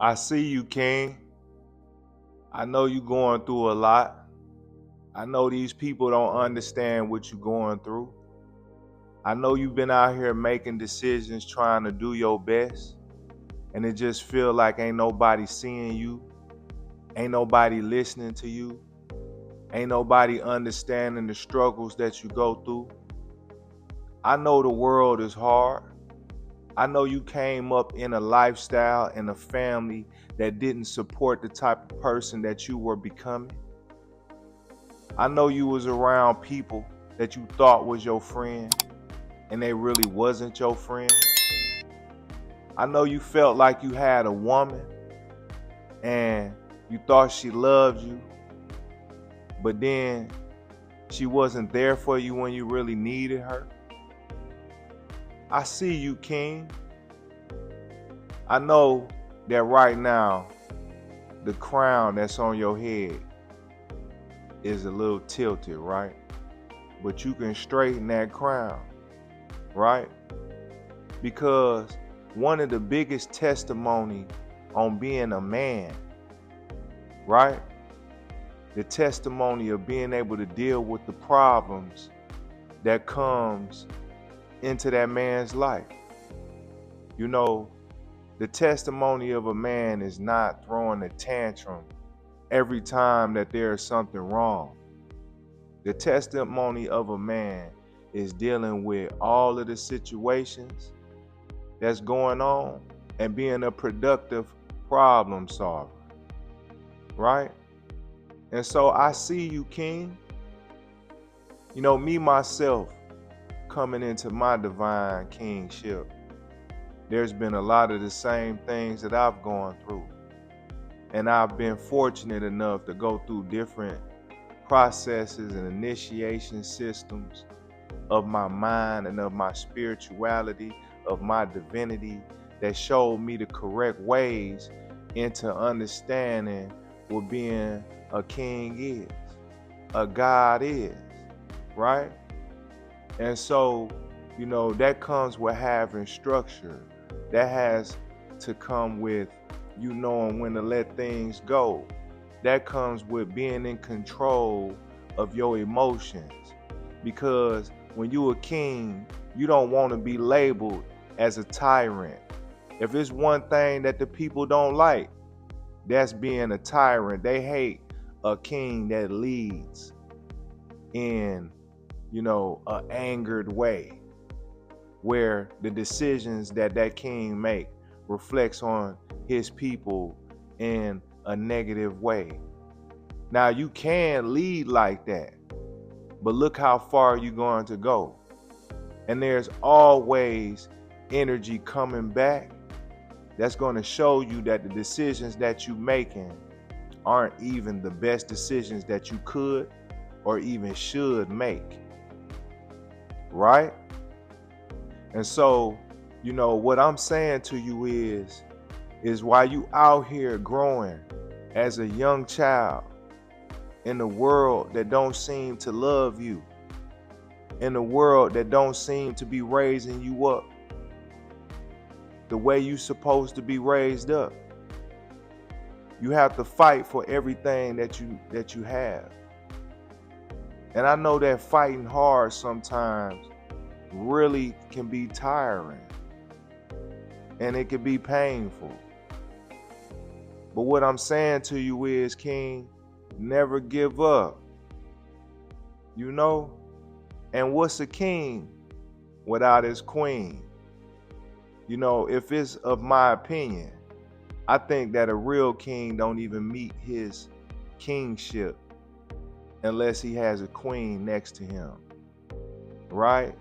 I see you, King. I know you going through a lot. I know these people don't understand what you're going through. I know you've been out here making decisions, trying to do your best, and it just feel like ain't nobody seeing you, ain't nobody listening to you, ain't nobody understanding the struggles that you go through. I know the world is hard. I know you came up in a lifestyle and a family that didn't support the type of person that you were becoming. I know you was around people that you thought was your friend and they really wasn't your friend. I know you felt like you had a woman and you thought she loved you, but then she wasn't there for you when you really needed her. I see you, King. I know that right now the crown that's on your head is a little tilted, right? But you can straighten that crown, right? Because one of the biggest testimony on being a man, right? The testimony of being able to deal with the problems that comes into that man's life. You know, the testimony of a man is not throwing a tantrum every time that there is something wrong. The testimony of a man is dealing with all of the situations that's going on and being a productive problem solver, right? And so I see you, King. You know, me myself coming into my divine kingship, there's been a lot of the same things that I've gone through. And I've been fortunate enough to go through different processes and initiation systems of my mind and of my spirituality, of my divinity, that showed me the correct ways into understanding what being a king is, a God is, right? And so, you know, that comes with having structure. That has to come with you knowing when to let things go. That comes with being in control of your emotions. Because when you're a king, you don't want to be labeled as a tyrant. If it's one thing that the people don't like, that's being a tyrant. They hate a king that leads in, you know, an angered way, where the decisions that that king make reflects on his people in a negative way. Now you can lead like that, but look how far you're going to go. And there's always energy coming back that's going to show you that the decisions that you're making aren't even the best decisions that you could or even should make, right? And so, you know, what I'm saying to you is while you out here growing as a young child in a world that don't seem to love you, in a world that don't seem to be raising you up the way you supposed to be raised up, you have to fight for everything that you have. And I know that fighting hard sometimes really can be tiring and it can be painful. But what I'm saying to you is, King, never give up. You know? And what's a king without his queen? You know, if it's of my opinion, I think that a real king don't even meet his kingship unless he has a queen next to him, right?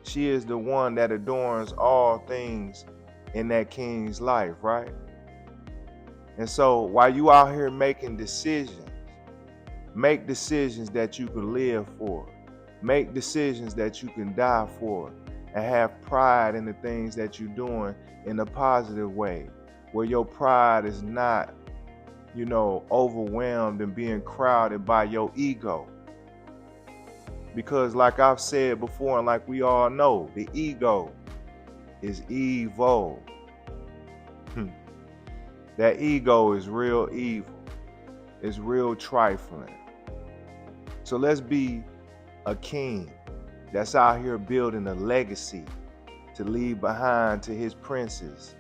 She is the one that adorns all things in that king's life, right? And so while you out here making decisions, make decisions that you can live for. Make decisions that you can die for, and have pride in the things that you're doing in a positive way, where your pride is not, you know, overwhelmed and being crowded by your ego. Because like I've said before, and like we all know, the ego is evil. That ego is real evil. It's real trifling. So let's be a king that's out here building a legacy to leave behind to his princes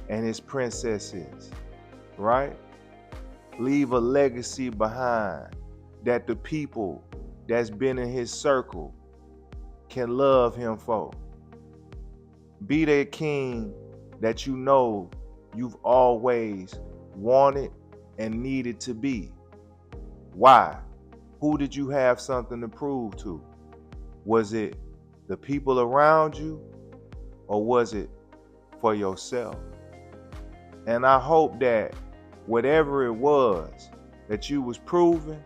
and his princesses, right? Leave a legacy behind that the people that's been in his circle can love him for. Be that king that you know you've always wanted and needed to be. Why? Who did you have something to prove to? Was it the people around you, or was it for yourself? And I hope that whatever it was that you was proving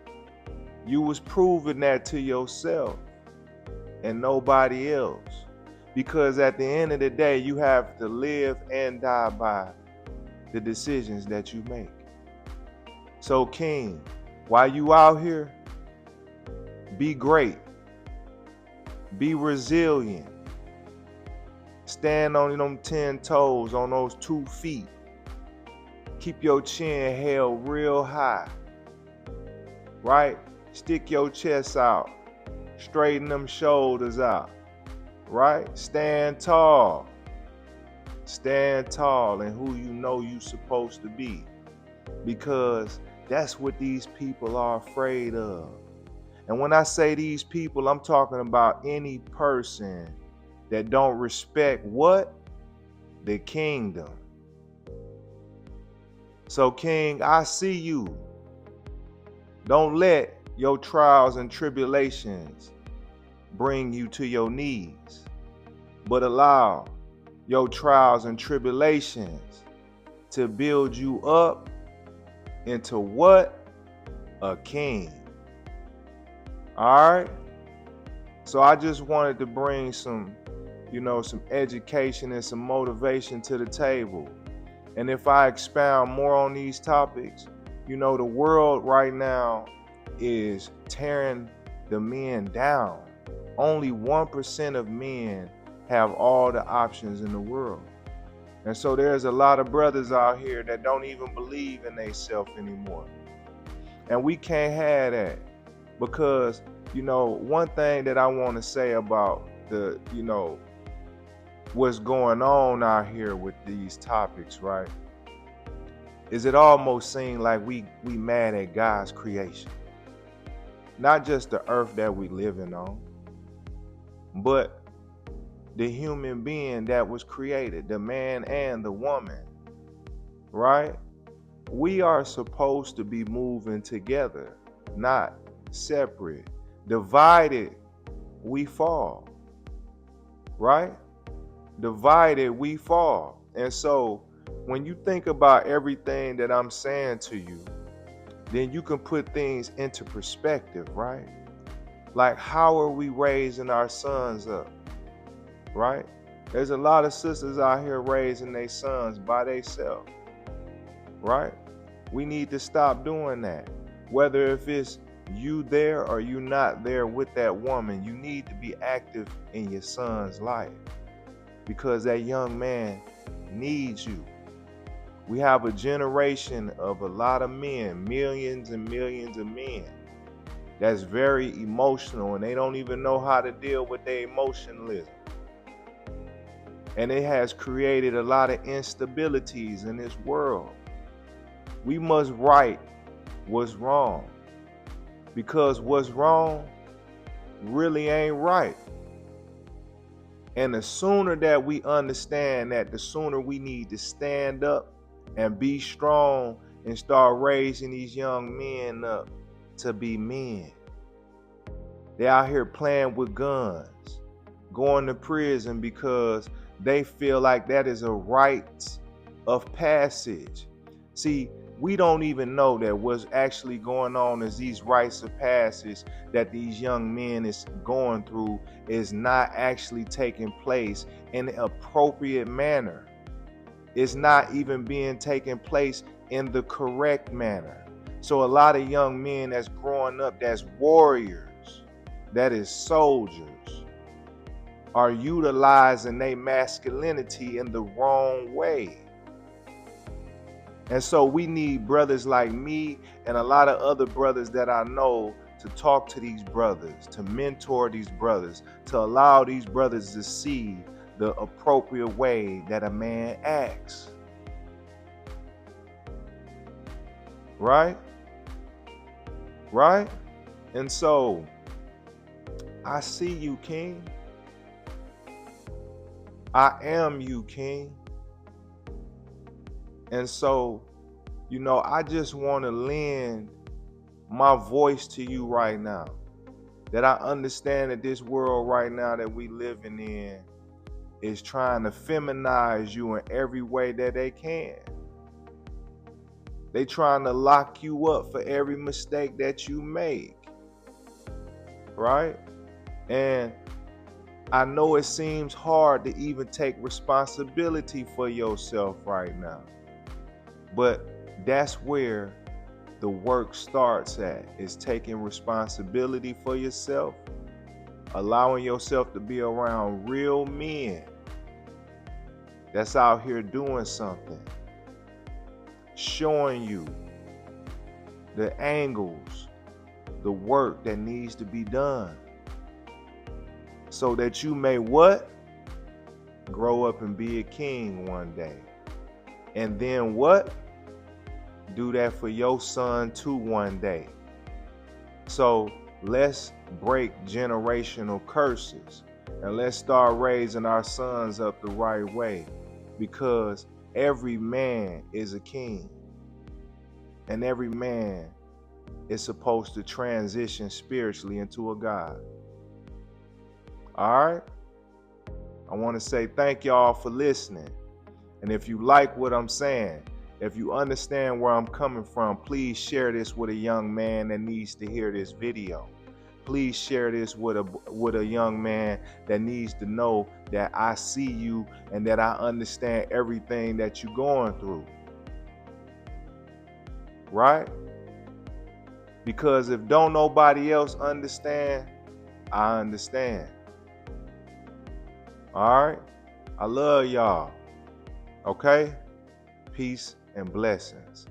that to yourself and nobody else. Because at the end of the day, you have to live and die by the decisions that you make. So King, while you out here, be great. Be resilient. Stand on them 10 toes, on those 2 feet. Keep your chin held real high, right? Stick your chest out. Straighten them shoulders out, right? Stand tall. Stand tall in who you know you're supposed to be, because that's what these people are afraid of. And when I say these people, I'm talking about any person that don't respect what? The kingdom. So King, I see you. Don't let your trials and tribulations bring you to your knees, but allow your trials and tribulations to build you up into what? A king. All right? So I just wanted to bring some education and some motivation to the table. And if I expound more on these topics, the world right now is tearing the men down. Only 1% of men have all the options in the world. And so there's a lot of brothers out here that don't even believe in themselves anymore. And we can't have that, because, one thing that I want to say about the, what's going on out here with these topics, right? Is it almost seems like we mad at God's creation. Not just the earth that we living on, but the human being that was created, the man and the woman, right? We are supposed to be moving together, not separate. Divided, we fall, right? Divided, we fall. And so when you think about everything that I'm saying to you, then you can put things into perspective, right? Like, how are we raising our sons up, right? There's a lot of sisters out here raising their sons by themselves, right? We need to stop doing that. Whether if it's you there or you not there with that woman, you need to be active in your son's life, because that young man needs you. We have a generation of a lot of men, millions and millions of men, that's very emotional, and they don't even know how to deal with their emotionalism. And it has created a lot of instabilities in this world. We must right what's wrong, because what's wrong really ain't right. And the sooner that we understand that, the sooner we need to stand up and be strong and start raising these young men up to be men. They're out here playing with guns, going to prison because they feel like that is a rite of passage. See, we don't even know that what's actually going on is these rites of passage that these young men is going through is not actually taking place in an appropriate manner. It's not even being taken place in the correct manner. So a lot of young men that's growing up, that's warriors, that is soldiers, are utilizing their masculinity in the wrong way. And so we need brothers like me and a lot of other brothers that I know to talk to these brothers, to mentor these brothers, to allow these brothers to see the appropriate way that a man acts. Right? Right? And so I see you, King. I am you, King. And so, I just want to lend my voice to you right now. That I understand that this world right now that we living in is trying to feminize you in every way that they can. They trying to lock you up for every mistake that you make. Right? And I know it seems hard to even take responsibility for yourself right now. But that's where the work starts at, is taking responsibility for yourself, allowing yourself to be around real men that's out here doing something, showing you the angles, the work that needs to be done, so that you may what? Grow up and be a king one day. And then what? Do that for your son too one day. So let's break generational curses and let's start raising our sons up the right way, because every man is a king and every man is supposed to transition spiritually into a God. All right? I want to say thank y'all for listening. And if you like what I'm saying, if you understand where I'm coming from, please share this with a young man that needs to hear this video. Please share this with a young man that needs to know that I see you and that I understand everything that you're going through. Right? Because if don't nobody else understand, I understand. All right? I love y'all. Okay? Peace and blessings.